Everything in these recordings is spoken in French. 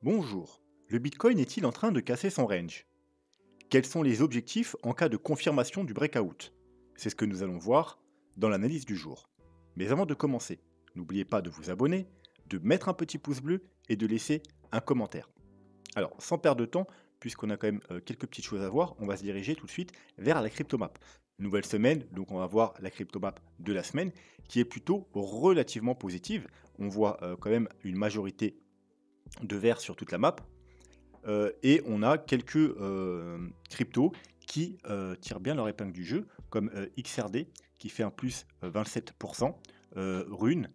Bonjour, le Bitcoin est-il en train de casser son range? Quels sont les objectifs en cas de confirmation du breakout? C'est ce que nous allons voir dans l'analyse du jour. Mais avant de commencer, n'oubliez pas de vous abonner, de mettre un petit pouce bleu et de laisser un commentaire. Alors, sans perdre de temps, puisqu'on a quand même quelques petites choses à voir, on va se diriger tout de suite vers la cryptomap. Nouvelle semaine, donc on va voir la cryptomap de la semaine, qui est plutôt relativement positive. On voit quand même une majorité de vert sur toute la map, et on a quelques cryptos qui tirent bien leur épingle du jeu, comme XRD qui fait un plus 27%, Rune,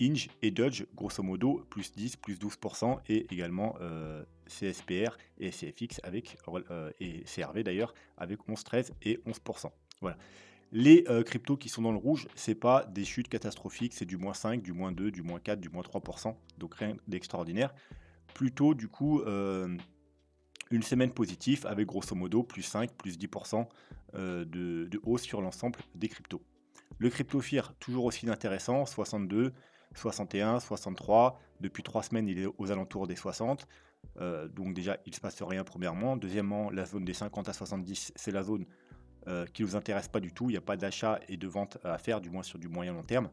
Inge et Dodge, grosso modo, plus 10, plus 12%, et également CSPR et CFX avec, et CRV d'ailleurs, avec 11, 13 et 11%. Voilà. Les cryptos qui sont dans le rouge, c'est pas des chutes catastrophiques, c'est du moins 5, du moins 2, du moins 4, du moins 3%, donc rien d'extraordinaire. Plutôt du coup, une semaine positive avec grosso modo plus 5, plus 10% de hausse sur l'ensemble des cryptos. Le crypto FIR, toujours aussi intéressant, 62, 61, 63. Depuis 3 semaines, il est aux alentours des 60. Donc déjà, il ne se passe rien premièrement. Deuxièmement, la zone des 50 à 70, c'est la zone qui ne nous intéresse pas du tout. Il n'y a pas d'achat et de vente à faire, du moins sur du moyen long terme.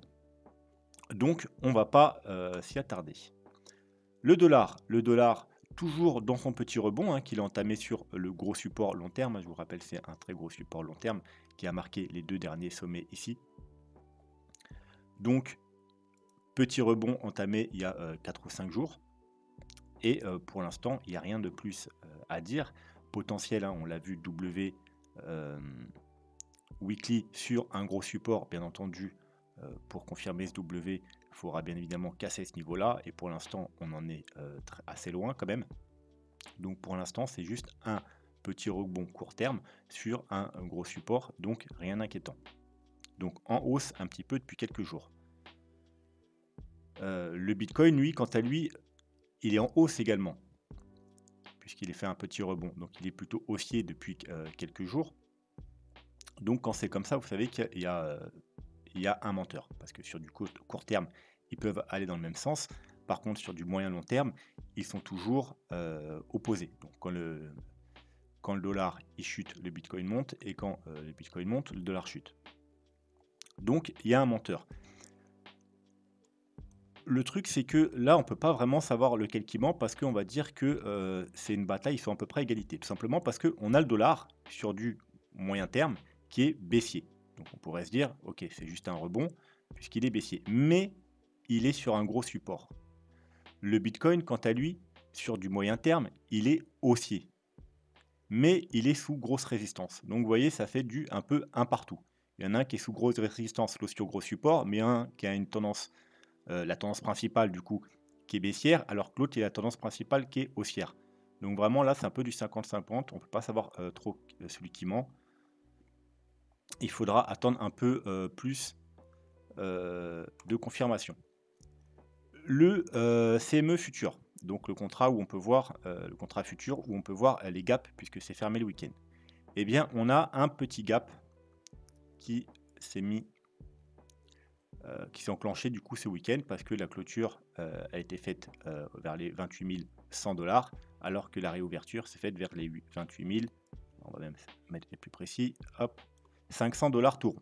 Donc, on ne va pas s'y attarder. Le dollar, toujours dans son petit rebond, qu'il a entamé sur le gros support long terme. Je vous rappelle, c'est un très gros support long terme qui a marqué les 2 derniers sommets ici. Donc, petit rebond entamé il y a 4 ou 5 jours. Et pour l'instant, il n'y a rien de plus à dire. Potentiel, on l'a vu, W weekly sur un gros support, bien entendu. Pour confirmer ce W, il faudra bien évidemment casser ce niveau-là. Et pour l'instant, on en est assez loin quand même. Donc pour l'instant, c'est juste un petit rebond court terme sur un gros support, donc rien d'inquiétant. Donc en hausse un petit peu depuis quelques jours. Le Bitcoin, lui, quant à lui, il est en hausse également, puisqu'il est fait un petit rebond. Donc il est plutôt haussier depuis quelques jours. Donc quand c'est comme ça, vous savez qu'il y a un menteur, parce que sur du court terme, ils peuvent aller dans le même sens. Par contre, sur du moyen long terme, ils sont toujours opposés. Donc quand le dollar il chute, le Bitcoin monte, et quand le Bitcoin monte, le dollar chute. Donc il y a un menteur. Le truc, c'est que là, on ne peut pas vraiment savoir lequel qui ment, parce qu'on va dire que c'est une bataille, ils sont à peu près à égalité. Tout simplement parce qu'on a le dollar sur du moyen terme qui est baissier. Donc on pourrait se dire, ok, c'est juste un rebond, puisqu'il est baissier. Mais il est sur un gros support. Le Bitcoin, quant à lui, sur du moyen terme, il est haussier. Mais il est sous grosse résistance. Donc vous voyez, ça fait du un peu un partout. Il y en a un qui est sous grosse résistance, l'autre sur gros support, mais un qui a une tendance, la tendance principale du coup, qui est baissière, alors que l'autre il a la tendance principale qui est haussière. Donc vraiment là, c'est un peu du 50-50, on ne peut pas savoir trop celui qui ment. Il faudra attendre un peu plus de confirmation. Le CME futur, donc le contrat où on peut voir le contrat futur où on peut voir les gaps puisque c'est fermé le week-end. Eh bien, on a un petit gap qui s'est qui s'est enclenché du coup ce week-end parce que la clôture a été faite vers les 28 100 $, alors que la réouverture s'est faite vers les 28 000, on va même mettre les plus précis, hop, 500 $ tour.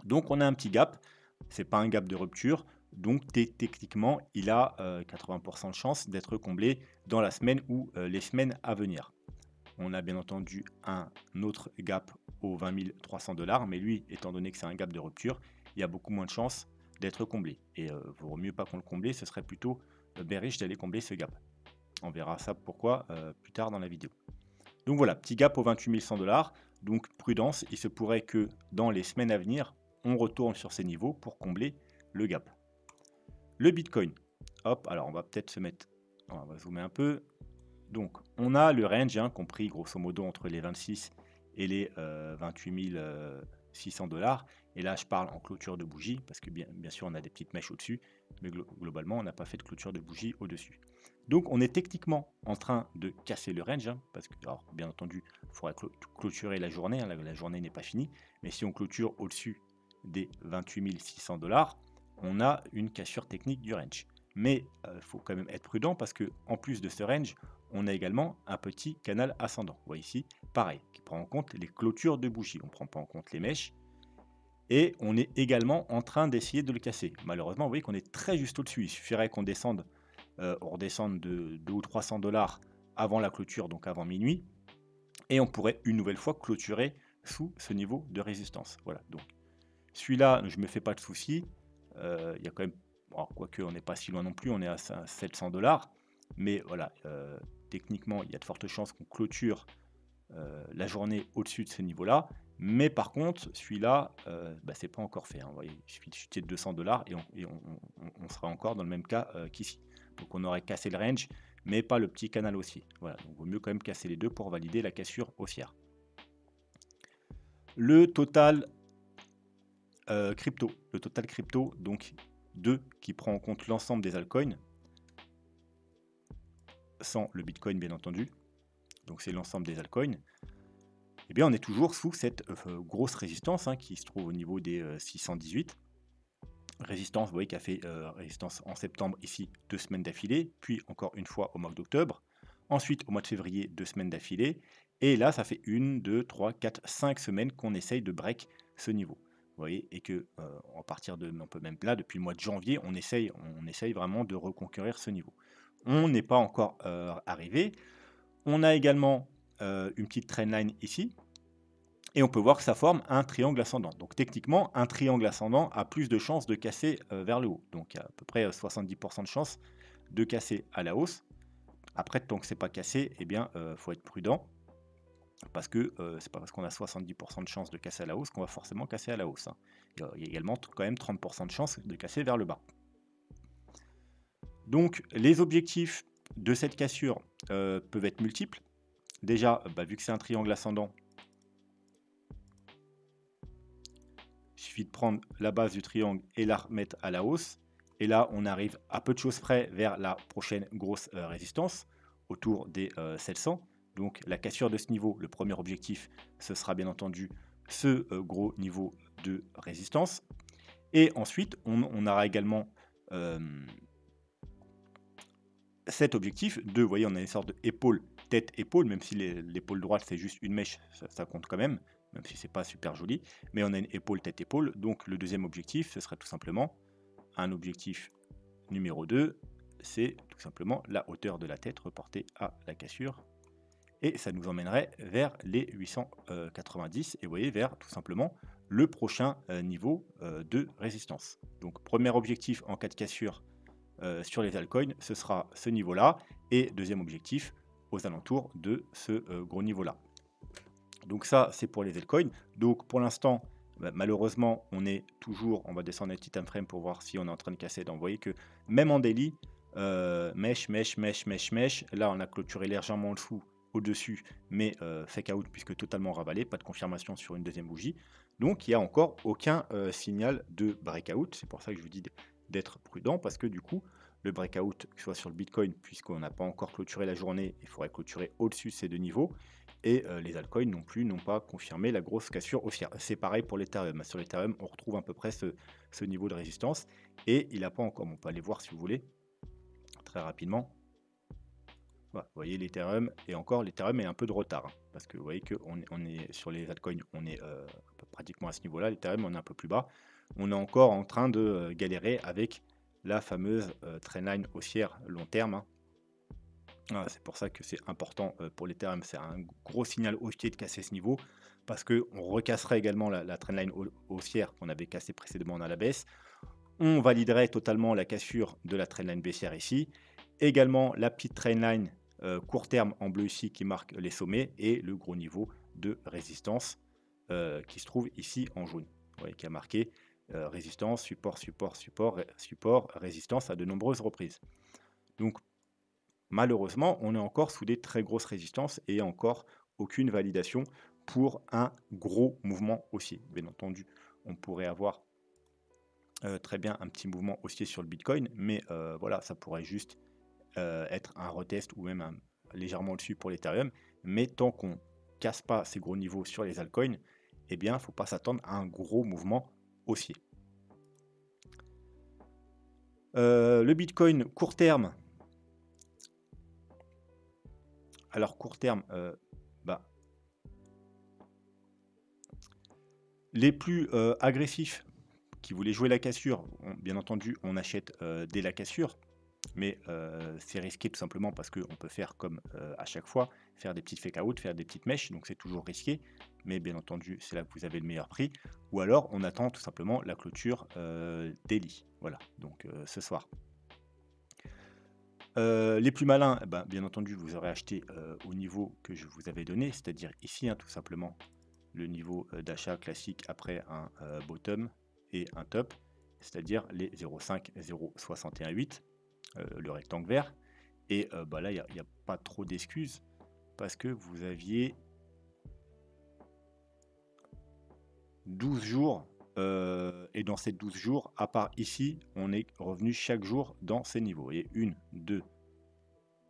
Donc on a un petit gap, c'est pas un gap de rupture, donc techniquement il a 80% de chance d'être comblé dans la semaine ou les semaines à venir. On a bien entendu un autre gap aux 20 300 $, mais lui, étant donné que c'est un gap de rupture, il y a beaucoup moins de chances d'être comblé. Et vaut mieux pas qu'on le comble, ce serait plutôt bearish d'aller combler ce gap. On verra ça pourquoi plus tard dans la vidéo. Donc voilà, petit gap aux 28 100 $. Donc prudence, il se pourrait que dans les semaines à venir, on retourne sur ces niveaux pour combler le gap. Le Bitcoin. Hop, alors on va peut-être se mettre, on va zoomer un peu. Donc, on a le range compris grosso modo entre les 26 et les 28 600 $. Et là, je parle en clôture de bougie, parce que bien sûr, on a des petites mèches au-dessus, mais globalement, on n'a pas fait de clôture de bougie au-dessus. Donc, on est techniquement en train de casser le range, parce que, alors, bien entendu, il faudra clôturer la journée, la journée n'est pas finie, mais si on clôture au-dessus des 28 600 $, on a une cassure technique du range. Mais il faut quand même être prudent parce que en plus de ce range, on a également un petit canal ascendant. Vous voyez ici, pareil, qui prend en compte les clôtures de bougies. On ne prend pas en compte les mèches. Et on est également en train d'essayer de le casser. Malheureusement, vous voyez qu'on est très juste au-dessus. Il suffirait qu'on descende, on redescende de 2 ou 300 dollars avant la clôture, donc avant minuit. Et on pourrait une nouvelle fois clôturer sous ce niveau de résistance. Voilà, donc celui-là, je ne me fais pas de soucis. Il y a quand même, bon, quoique on n'est pas si loin non plus, on est à 700 dollars. Mais voilà, techniquement, il y a de fortes chances qu'on clôture la journée au-dessus de ce niveau-là. Mais par contre, celui-là, c'est pas encore fait, hein. Vous voyez, il suffit de chuter de 200 dollars et on sera encore dans le même cas qu'ici. Donc on aurait cassé le range, mais pas le petit canal haussier. Voilà, donc il vaut mieux quand même casser les deux pour valider la cassure haussière. Le total crypto, donc 2 qui prend en compte l'ensemble des altcoins, sans le Bitcoin bien entendu. Donc c'est l'ensemble des altcoins. Eh bien, on est toujours sous cette grosse résistance hein, qui se trouve au niveau des 618. Résistance, vous voyez, qui a fait résistance en septembre, ici, 2 semaines d'affilée, puis encore une fois au mois d'octobre. Ensuite, au mois de février, 2 semaines d'affilée. Et là, ça fait 1, 2, 3, 4, 5 semaines qu'on essaye de break ce niveau. Vous voyez, et que à partir de, on peut même là, depuis le mois de janvier, on essaye vraiment de reconquérir ce niveau. On n'est pas encore arrivé. On a également une petite trendline ici. Et on peut voir que ça forme un triangle ascendant. Donc techniquement, un triangle ascendant a plus de chances de casser vers le haut. Donc il y a à peu près 70% de chances de casser à la hausse. Après, tant que c'est pas cassé, eh bien, faut être prudent. Parce que c'est pas parce qu'on a 70% de chances de casser à la hausse qu'on va forcément casser à la hausse, hein. Il y a également quand même 30% de chances de casser vers le bas. Donc les objectifs de cette cassure peuvent être multiples. Déjà, vu que c'est un triangle ascendant, il suffit de prendre la base du triangle et la remettre à la hausse. Et là, on arrive à peu de choses près vers la prochaine grosse résistance, autour des 700. Donc la cassure de ce niveau, le premier objectif, ce sera bien entendu ce gros niveau de résistance. Et ensuite, on aura également cet objectif de, vous voyez, on a une sorte de épaule, tête-épaule, même si l'épaule droite c'est juste une mèche, ça compte quand même si c'est pas super joli, mais on a une épaule, tête-épaule, donc le deuxième objectif, ce serait tout simplement un objectif numéro 2, c'est tout simplement la hauteur de la tête reportée à la cassure, et ça nous emmènerait vers les 890, et vous voyez, vers tout simplement le prochain niveau de résistance. Donc premier objectif en cas de cassure sur les altcoins, ce sera ce niveau-là, et deuxième objectif aux alentours de ce gros niveau-là. Donc ça, c'est pour les altcoins. Donc pour l'instant, malheureusement, on est toujours, on va descendre un petit time frame pour voir si on est en train de casser. Donc vous voyez que même en daily, mèche, là on a clôturé légèrement en dessous, au-dessus, mais fake out puisque totalement ravalé, pas de confirmation sur une deuxième bougie. Donc il n'y a encore aucun signal de breakout. C'est pour ça que je vous dis d'être prudent parce que du coup, le breakout, que ce soit sur le Bitcoin, puisqu'on n'a pas encore clôturé la journée, il faudrait clôturer au-dessus de ces deux niveaux. Et les altcoins non plus n'ont pas confirmé la grosse cassure haussière. C'est pareil pour l'Ethereum. Sur l'Ethereum, on retrouve à peu près ce niveau de résistance. Et il n'a pas encore, on peut aller voir si vous voulez, très rapidement. Voilà, vous voyez l'Ethereum, et encore l'Ethereum est un peu de retard. Hein, parce que vous voyez qu'on est sur les altcoins, on est pratiquement à ce niveau-là. L'Ethereum, on est un peu plus bas. On est encore en train de galérer avec la fameuse trendline haussière long terme. Hein. Voilà, c'est pour ça que c'est important pour l'Ethereum. C'est un gros signal haussier de casser ce niveau parce qu'on recasserait également la trendline haussière qu'on avait cassée précédemment à la baisse. On validerait totalement la cassure de la trendline baissière ici. Également la petite trendline court terme en bleu ici qui marque les sommets et le gros niveau de résistance qui se trouve ici en jaune. Vous voyez, qui a marqué résistance, support, résistance à de nombreuses reprises. Donc malheureusement, on est encore sous des très grosses résistances et encore aucune validation pour un gros mouvement haussier. Bien entendu, on pourrait avoir très bien un petit mouvement haussier sur le Bitcoin, mais voilà, ça pourrait juste être un retest ou même légèrement au-dessus pour l'Ethereum. Mais tant qu'on casse pas ces gros niveaux sur les altcoins, eh bien, il ne faut pas s'attendre à un gros mouvement haussier. Le Bitcoin court terme, alors court terme, bah, les plus agressifs qui voulaient jouer la cassure, bien entendu, on achète dès la cassure, mais c'est risqué tout simplement parce qu'on peut faire comme à chaque fois, faire des petites fake out, faire des petites mèches, donc c'est toujours risqué, mais bien entendu, c'est là que vous avez le meilleur prix. Ou alors, on attend tout simplement la clôture daily, voilà, donc ce soir. Les plus malins, eh ben, bien entendu, vous aurez acheté au niveau que je vous avais donné, c'est-à-dire ici, hein, tout simplement, le niveau d'achat classique après un bottom et un top, c'est-à-dire les 0,5, 0,618, le rectangle vert. Et bah là, il n'y a pas trop d'excuses parce que vous aviez 12 jours. Et dans ces 12 jours, à part ici, on est revenu chaque jour dans ces niveaux. Et 1, 2,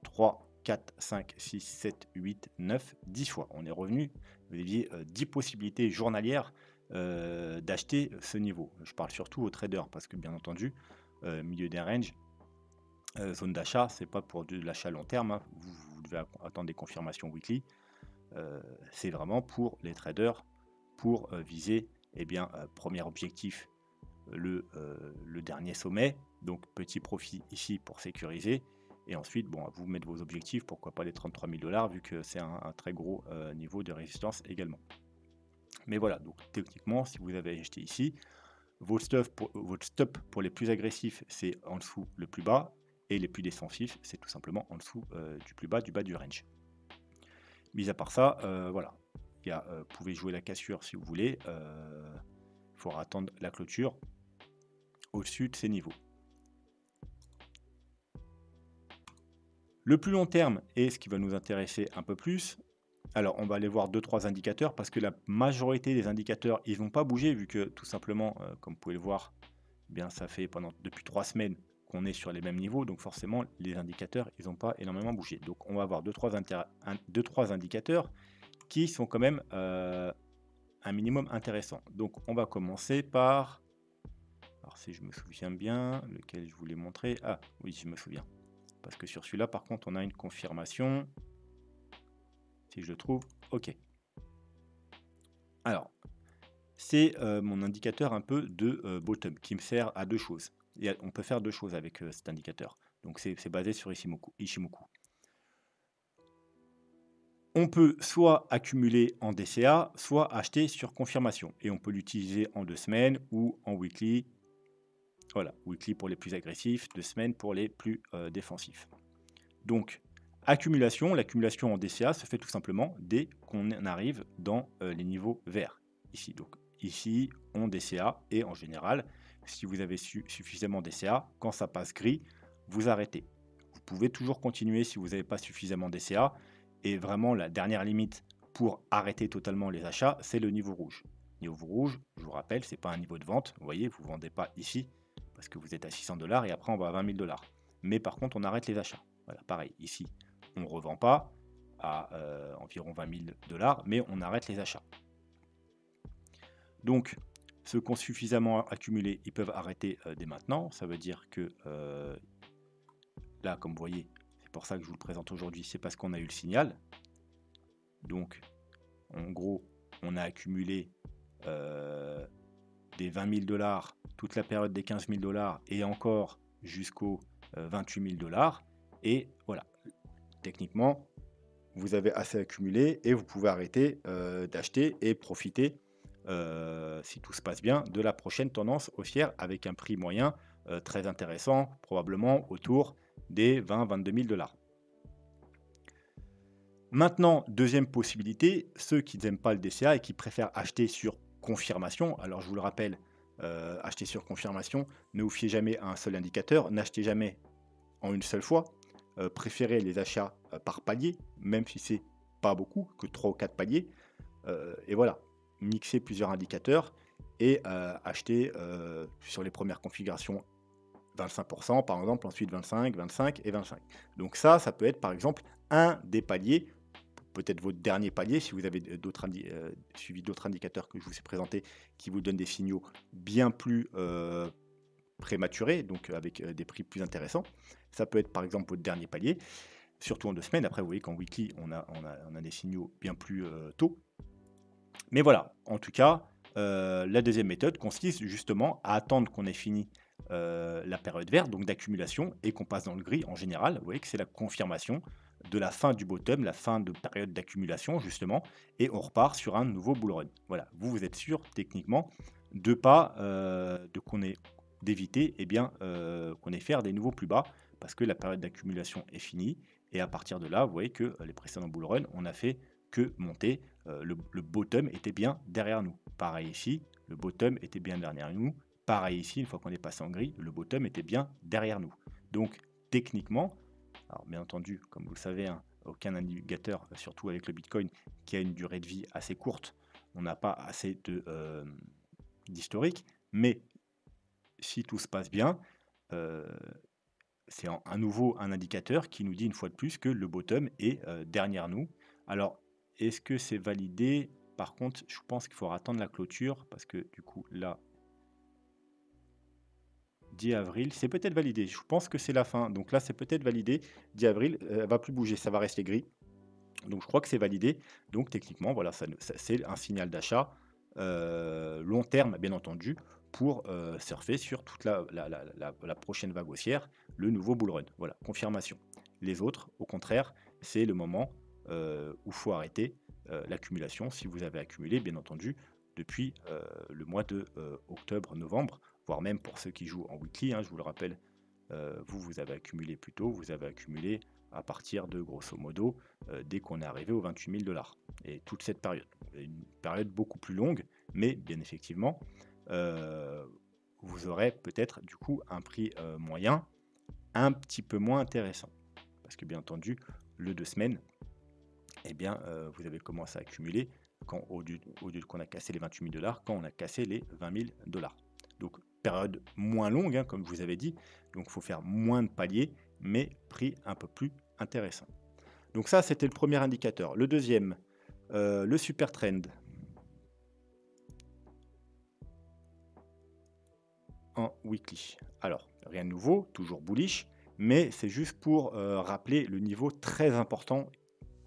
3, 4, 5, 6, 7, 8, 9, 10 fois. On est revenu, vous aviez 10 possibilités journalières d'acheter ce niveau. Je parle surtout aux traders parce que bien entendu, milieu des ranges, zone d'achat, c'est pas pour de l'achat long terme, hein. Vous devez attendre des confirmations weekly. C'est vraiment pour les traders, pour viser, eh bien, premier objectif, le dernier sommet, donc petit profit ici pour sécuriser, et ensuite, bon, à vous mettre vos objectifs, pourquoi pas les 33 000 $ vu que c'est un très gros niveau de résistance également. Mais voilà, donc techniquement, si vous avez acheté ici, votre stop pour les plus agressifs, c'est en dessous le plus bas, et les plus défensifs, c'est tout simplement en dessous du plus bas du range. Mis à part ça, voilà, vous pouvez jouer la cassure si vous voulez, il faudra attendre la clôture au-dessus de ces niveaux. Le plus long terme est ce qui va nous intéresser un peu plus. Alors, on va aller voir 2-3 indicateurs parce que la majorité des indicateurs, ils vont pas bouger vu que tout simplement, comme vous pouvez le voir, eh bien ça fait depuis 3 semaines qu'on est sur les mêmes niveaux, donc forcément les indicateurs, ils n'ont pas énormément bougé. Donc on va avoir 2-3 indicateurs qui sont quand même un minimum intéressant. Donc on va commencer par, alors si je me souviens bien, lequel je voulais montrer, ah oui je me souviens, parce que sur celui-là par contre on a une confirmation, si je le trouve, ok. Alors, c'est mon indicateur un peu de bottom qui me sert à deux choses. On peut faire deux choses avec cet indicateur. Donc c'est basé sur Ishimoku. On peut soit accumuler en DCA, soit acheter sur confirmation. Et on peut l'utiliser en 2 semaines ou en weekly. Voilà, weekly pour les plus agressifs, 2 semaines pour les plus défensifs. Donc, l'accumulation en DCA se fait tout simplement dès qu'on arrive dans les niveaux verts. Ici, donc ici, on DCA et en général, si vous avez suffisamment DCA, quand ça passe gris, vous arrêtez. Vous pouvez toujours continuer si vous n'avez pas suffisamment DCA. Et vraiment, la dernière limite pour arrêter totalement les achats, c'est le niveau rouge. Niveau rouge, je vous rappelle, ce n'est pas un niveau de vente. Vous voyez, vous ne vendez pas ici parce que vous êtes à 600 $ et après on va à 20 000 $. Mais par contre, on arrête les achats. Voilà, pareil, ici, on ne revend pas à environ 20 000 $, mais on arrête les achats. Donc, ceux qui ont suffisamment accumulé, ils peuvent arrêter dès maintenant. Ça veut dire que là, comme vous voyez, c'est pour ça que je vous le présente aujourd'hui, c'est parce qu'on a eu le signal. Donc, en gros, on a accumulé des 20 000 $, toute la période des 15 000 $ et encore jusqu'aux 28 000 $. Et voilà, techniquement, vous avez assez accumulé et vous pouvez arrêter d'acheter et profiter, si tout se passe bien, de la prochaine tendance haussière avec un prix moyen très intéressant, probablement autour des 20-22 000 $. Maintenant, deuxième possibilité, ceux qui n'aiment pas le DCA et qui préfèrent acheter sur confirmation. Alors je vous le rappelle, acheter sur confirmation, ne vous fiez jamais à un seul indicateur, n'achetez jamais en une seule fois. Préférez les achats par palier, même si c'est pas beaucoup, que 3 ou 4 paliers. Et voilà, mixer plusieurs indicateurs et acheter sur les premières configurations 25% par exemple, ensuite 25, 25 et 25. Donc ça peut être par exemple un des paliers, peut-être votre dernier palier, si vous avez suivi d'autres indicateurs que je vous ai présentés, qui vous donnent des signaux bien plus prématuré, donc avec des prix plus intéressants. Ça peut être par exemple votre dernier palier, surtout en 2 semaines. Après, vous voyez qu'en weekly, on a des signaux bien plus tôt. Mais voilà, en tout cas, la deuxième méthode consiste justement à attendre qu'on ait fini la période verte, donc d'accumulation, et qu'on passe dans le gris en général. Vous voyez que c'est la confirmation de la fin du bottom, la fin de période d'accumulation justement, et on repart sur un nouveau bull run. Voilà, vous êtes sûr techniquement de pas d'éviter qu'on ait faire des nouveaux plus bas parce que la période d'accumulation est finie et à partir de là, vous voyez que les précédents bull run, on a fait que monter. Le bottom était bien derrière nous. Pareil ici, le bottom était bien derrière nous. Pareil ici, une fois qu'on est passé en gris, le bottom était bien derrière nous. Donc techniquement, alors bien entendu, comme vous le savez, hein, aucun indicateur, surtout avec le Bitcoin, qui a une durée de vie assez courte, on n'a pas assez d'historique, mais si tout se passe bien, c'est à nouveau un indicateur qui nous dit une fois de plus que le bottom est derrière nous. Alors, est-ce que c'est validé? Par contre, je pense qu'il faudra attendre la clôture parce que du coup, là, 10 avril, c'est peut-être validé. Je pense que c'est la fin. Donc là, c'est peut-être validé. 10 avril, elle va plus bouger, ça va rester gris. Donc je crois que c'est validé. Donc techniquement, voilà, c'est un signal d'achat long terme, bien entendu, pour surfer sur toute la prochaine vague haussière, le nouveau bull run. Voilà, confirmation. Les autres, au contraire, c'est le moment où il faut arrêter l'accumulation, si vous avez accumulé, bien entendu, depuis le mois de octobre-novembre, voire même pour ceux qui jouent en weekly, hein, je vous le rappelle, vous avez accumulé plus tôt, vous avez accumulé à partir de, grosso modo, dès qu'on est arrivé aux 28 000 $. Et toute cette période, une période beaucoup plus longue, mais bien effectivement, vous aurez peut-être du coup un prix moyen un petit peu moins intéressant. Parce que bien entendu, le 2 semaines, eh bien, vous avez commencé à accumuler quand, au lieu qu'on a cassé les 28 000 $, quand on a cassé les 20 000 $. Donc, période moins longue, hein, comme je vous avais dit. Donc, il faut faire moins de paliers, mais prix un peu plus intéressant. Donc ça, c'était le premier indicateur. Le deuxième, le super trend en weekly. Alors, rien de nouveau, toujours bullish, mais c'est juste pour rappeler le niveau très important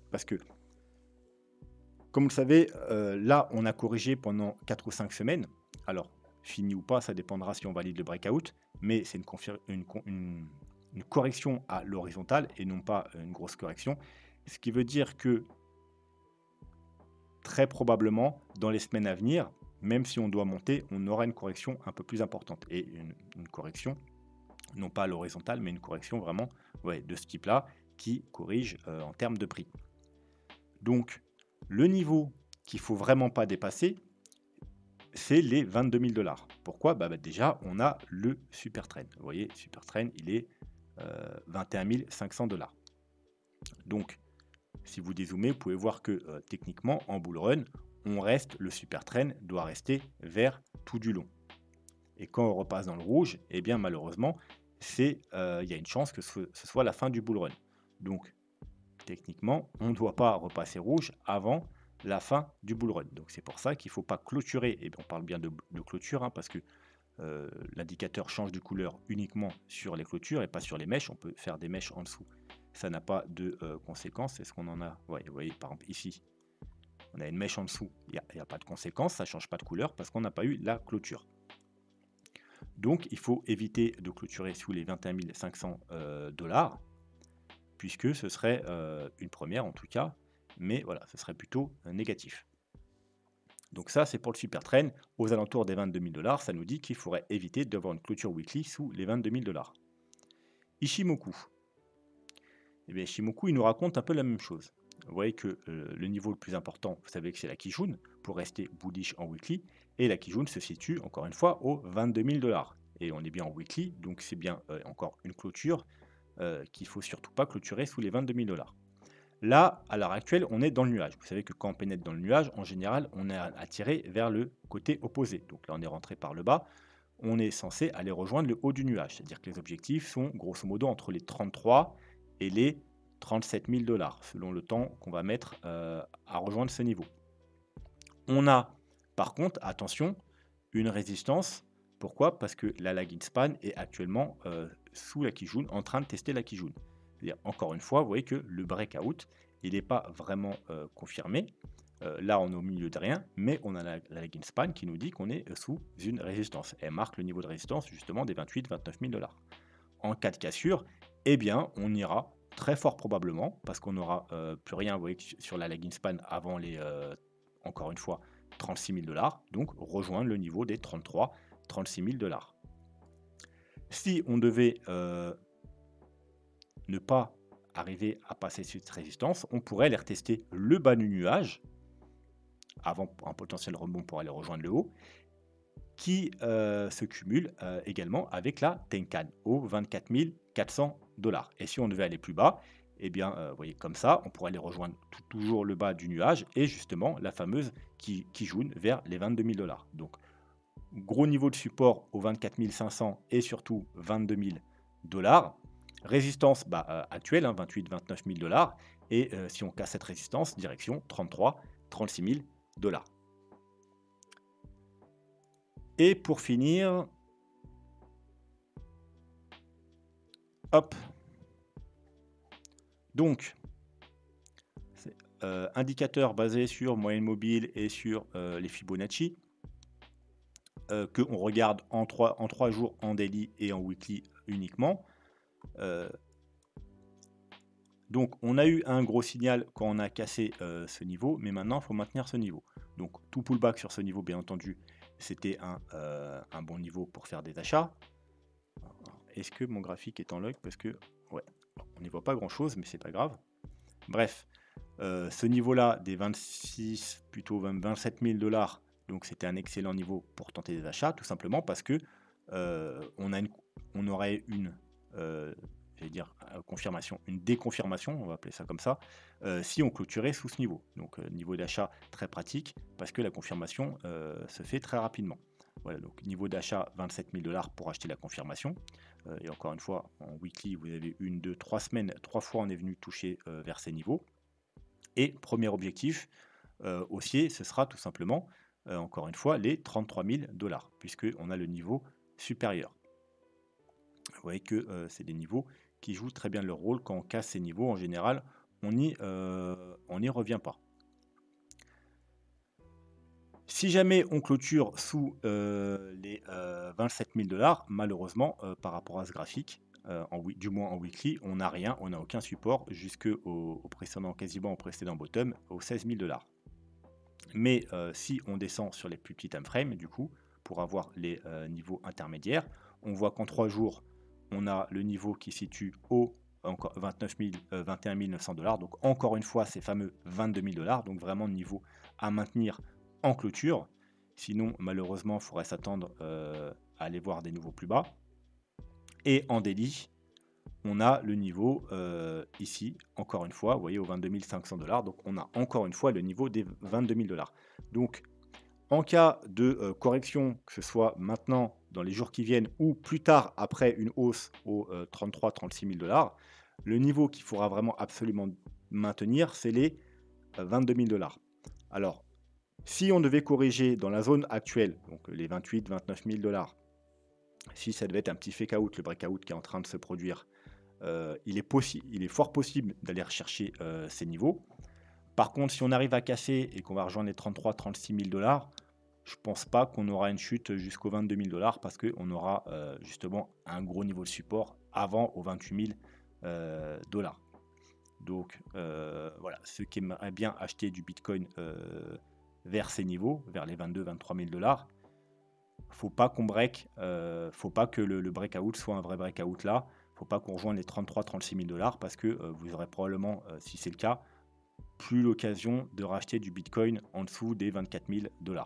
parce que, comme vous le savez, là, on a corrigé pendant 4 ou 5 semaines. Alors, fini ou pas, ça dépendra si on valide le breakout, mais c'est une correction à l'horizontale et non pas une grosse correction. Ce qui veut dire que très probablement, dans les semaines à venir, même si on doit monter, on aura une correction un peu plus importante. Et une correction, non pas à l'horizontale, mais une correction vraiment de ce type-là, qui corrige en termes de prix. Donc, le niveau qu'il ne faut vraiment pas dépasser, c'est les 22 000 $. Pourquoi? Déjà, on a le super trend. Vous voyez, super trend, il est 21 500 $. Donc, si vous dézoomez, vous pouvez voir que techniquement, en bull run, le super trend doit rester vert tout du long. Et quand on repasse dans le rouge, eh bien malheureusement, il y a une chance que ce soit la fin du bull run. Donc, techniquement, on ne doit pas repasser rouge avant la fin du bull run. Donc, c'est pour ça qu'il ne faut pas clôturer. Et on parle bien de clôture, hein, parce que l'indicateur change de couleur uniquement sur les clôtures et pas sur les mèches. On peut faire des mèches en dessous. Ça n'a pas de conséquences. Est-ce qu'on en a? Vous voyez, par exemple, ici, on a une mèche en dessous. Il n'y a pas de conséquences. Ça ne change pas de couleur parce qu'on n'a pas eu la clôture. Donc, il faut éviter de clôturer sous les 21 500 $, puisque ce serait une première en tout cas. Mais voilà, ce serait plutôt négatif. Donc ça, c'est pour le super trend. Aux alentours des 22 000 $, ça nous dit qu'il faudrait éviter d'avoir une clôture weekly sous les 22 000 $. Ichimoku. Eh bien, Ichimoku, il nous raconte un peu la même chose. Vous voyez que le niveau le plus important, vous savez que c'est la Kijun, pour rester bullish en weekly. Et la Kijun se situe, encore une fois, aux 22 000 $. Et on est bien en weekly, donc c'est bien encore une clôture qu'il ne faut surtout pas clôturer sous les 22 000 $. Là, à l'heure actuelle, on est dans le nuage. Vous savez que quand on pénètre dans le nuage, en général, on est attiré vers le côté opposé. Donc là, on est rentré par le bas. On est censé aller rejoindre le haut du nuage. C'est-à-dire que les objectifs sont grosso modo entre les 33 et les 37 000 $, selon le temps qu'on va mettre à rejoindre ce niveau. On a, par contre, attention, une résistance Pourquoi? Parce que la lagging span est actuellement sous la Kijun, en train de tester la Kijun. C'est-à-dire, encore une fois, vous voyez que le breakout, il n'est pas vraiment confirmé. Là, on est au milieu de rien, mais on a la lagging span qui nous dit qu'on est sous une résistance. Elle marque le niveau de résistance justement des 28-29 000 $. En cas de cassure, eh bien, on ira très fort probablement, parce qu'on n'aura plus rien, vous voyez, sur la lagging span avant les, encore une fois, 36 000 $, donc rejoindre le niveau des 33-36 000 $. Si on devait ne pas arriver à passer cette résistance, on pourrait aller retester le bas du nuage, avant un potentiel rebond pour aller rejoindre le haut, qui se cumule également avec la Tenkan au 24 400 $. Et si on devait aller plus bas, eh bien, vous voyez, comme ça, on pourrait aller rejoindre toujours le bas du nuage et justement la fameuse Kijun vers les 22 000 $. Donc, gros niveau de support au 24 500 et surtout 22 000 $. Résistance actuelle, 28-29 000 $. Et si on casse cette résistance, direction 33-36 000 $. Et pour finir, hop, donc, indicateur basé sur moyenne mobile et sur les Fibonacci, qu'on regarde en 3 jours en daily et en weekly uniquement. Donc on a eu un gros signal quand on a cassé ce niveau, mais maintenant il faut maintenir ce niveau. Donc tout pullback sur ce niveau, bien entendu, c'était un bon niveau pour faire des achats. Est-ce que mon graphique est en log? Parce que, ouais, on n'y voit pas grand-chose, mais c'est pas grave. Bref, ce niveau-là, des 26, plutôt 27 000 $, donc c'était un excellent niveau pour tenter des achats, tout simplement parce que on aurait une confirmation, une déconfirmation, on va appeler ça comme ça, si on clôturait sous ce niveau. Donc niveau d'achat très pratique, parce que la confirmation se fait très rapidement. Voilà, donc niveau d'achat 27 000 $ pour acheter la confirmation. Et encore une fois, en weekly, vous avez 1, 2, 3 semaines, 3 fois on est venu toucher vers ces niveaux. Et premier objectif haussier, ce sera tout simplement, encore une fois, les 33 000 $, puisqu'on a le niveau supérieur. Vous voyez que c'est des niveaux qui jouent très bien leur rôle. Quand on casse ces niveaux, en général, on n'y revient pas. Si jamais on clôture sous les 27 000 $, malheureusement, par rapport à ce graphique, du moins en weekly, on n'a rien, on n'a aucun support jusqu'au précédent, quasiment au précédent bottom, aux 16 000 $. Mais si on descend sur les plus petits time frames, du coup, pour avoir les niveaux intermédiaires, on voit qu'en 3 jours, on a le niveau qui situe au 21 900 $. Donc encore une fois, ces fameux 22 000 $. Donc vraiment niveau à maintenir en clôture. Sinon, malheureusement, il faudrait s'attendre à aller voir des niveaux plus bas. Et en daily, on a le niveau ici, encore une fois, vous voyez, aux 22 500 $. Donc on a encore une fois le niveau des 22 000 $. Donc en cas de correction, que ce soit maintenant, dans les jours qui viennent, ou plus tard, après une hausse aux 33-36 000 $, le niveau qu'il faudra vraiment absolument maintenir, c'est les 22 000 $. Alors, si on devait corriger dans la zone actuelle, donc les 28-29 000 $, si ça devait être un petit fake out, le breakout qui est en train de se produire, il est fort possible d'aller rechercher ces niveaux. Par contre, si on arrive à casser et qu'on va rejoindre les 33-36 000 $, je pense pas qu'on aura une chute jusqu'aux 22 000 $ parce qu'on aura justement un gros niveau de support avant aux 28 000 $. Donc voilà, ceux qui aimeraient bien acheter du Bitcoin vers ces niveaux, vers les 22-23 000 $, faut pas qu'on break, faut pas que le breakout soit un vrai breakout là, faut pas qu'on rejoigne les 33-36 000 $ parce que vous aurez probablement, si c'est le cas, plus l'occasion de racheter du Bitcoin en dessous des 24 000 $.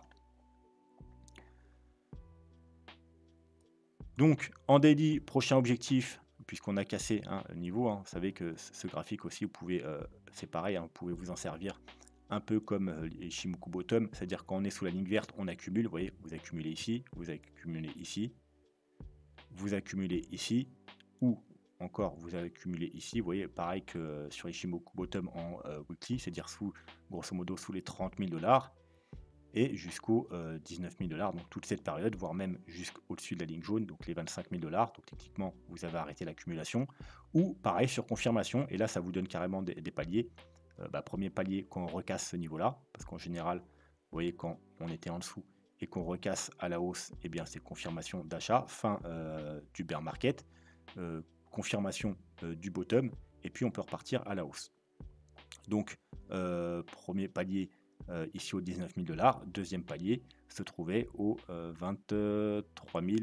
Donc en daily, prochain objectif, puisqu'on a cassé le niveau, vous savez que ce graphique aussi, vous pouvez, c'est pareil, vous pouvez vous en servir un peu comme les Shimoku Bottom, c'est-à-dire quand on est sous la ligne verte, on accumule, vous voyez, vous accumulez ici, vous accumulez ici, vous accumulez ici, ou encore vous accumulez ici, vous voyez, pareil que sur les Shimoku Bottom en weekly, c'est-à-dire grosso modo sous les 30 000 $. et jusqu'aux 19 000 $, donc toute cette période, voire même jusqu'au-dessus de la ligne jaune, donc les 25 000 $. Donc techniquement, vous avez arrêté l'accumulation. Ou pareil sur confirmation, et là, ça vous donne carrément des paliers. Premier palier, quand on recasse ce niveau-là, parce qu'en général, vous voyez, quand on était en dessous et qu'on recasse à la hausse, eh bien c'est confirmation d'achat, fin du bear market, confirmation du bottom, et puis on peut repartir à la hausse. Donc, premier palier ici aux 19 000 $, deuxième palier se trouvait aux 23 000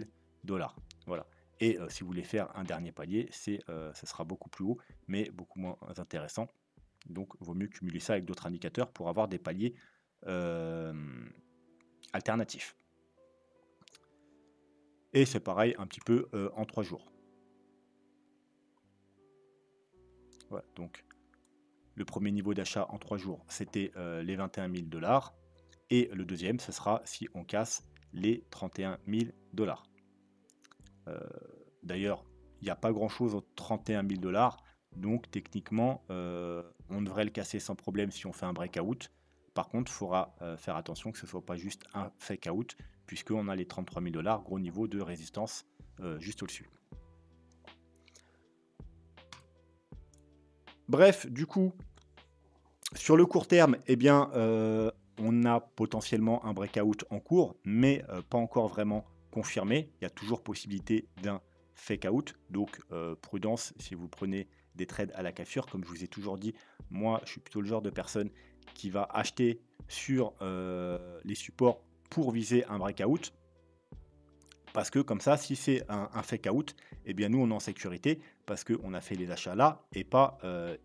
$. Voilà. Et si vous voulez faire un dernier palier, ça sera beaucoup plus haut, mais beaucoup moins intéressant. Donc, il vaut mieux cumuler ça avec d'autres indicateurs pour avoir des paliers alternatifs. Et c'est pareil un petit peu en 3 jours. Voilà, donc le premier niveau d'achat en 3 jours, c'était les 21 000 $. Et le deuxième, ce sera si on casse les 31 000 $. D'ailleurs, il n'y a pas grand-chose aux 31 000 $. Donc techniquement, on devrait le casser sans problème si on fait un breakout. Par contre, il faudra faire attention que ce ne soit pas juste un fake out, puisqu'on a les 33 000 $, gros niveau de résistance juste au-dessus. Bref, du coup, sur le court terme, eh bien, on a potentiellement un breakout en cours, mais pas encore vraiment confirmé. Il y a toujours possibilité d'un fake out, donc prudence si vous prenez des trades à la cassure. Comme je vous ai toujours dit, moi, je suis plutôt le genre de personne qui va acheter sur les supports pour viser un breakout. Parce que comme ça, si c'est un fake out, eh bien nous on est en sécurité parce qu'on a fait les achats là et pas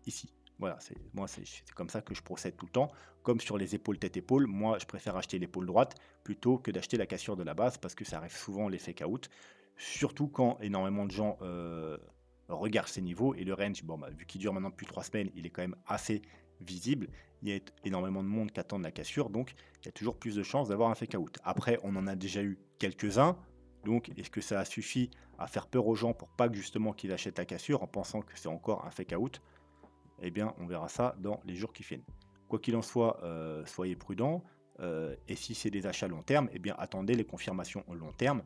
ici. Voilà, moi c'est comme ça que je procède tout le temps. Comme sur les épaules tête-épaule, moi je préfère acheter l'épaule droite plutôt que d'acheter la cassure de la base parce que ça arrive souvent les fake out. Surtout quand énormément de gens regardent ces niveaux et le range, bon, vu qu'il dure maintenant depuis 3 semaines, il est quand même assez visible. Il y a énormément de monde qui attend la cassure, donc il y a toujours plus de chances d'avoir un fake out. Après, on en a déjà eu quelques-uns. Donc, est-ce que ça suffit à faire peur aux gens pour pas que justement qu'ils achètent la cassure en pensant que c'est encore un fake out? Eh bien, on verra ça dans les jours qui viennent. Quoi qu'il en soit, soyez prudents. Et si c'est des achats long terme, eh bien, attendez les confirmations au long terme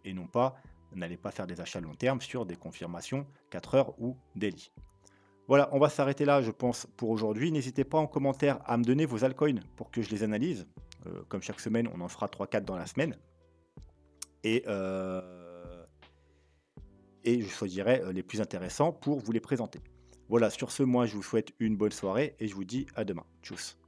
et non pas, n'allez pas faire des achats long terme sur des confirmations 4 heures ou daily. Voilà, on va s'arrêter là, je pense, pour aujourd'hui. N'hésitez pas en commentaire à me donner vos altcoins pour que je les analyse. Comme chaque semaine, on en fera 3-4 dans la semaine. Et je choisirai les plus intéressants pour vous les présenter. Voilà, sur ce, moi je vous souhaite une bonne soirée et je vous dis à demain. Tchuss.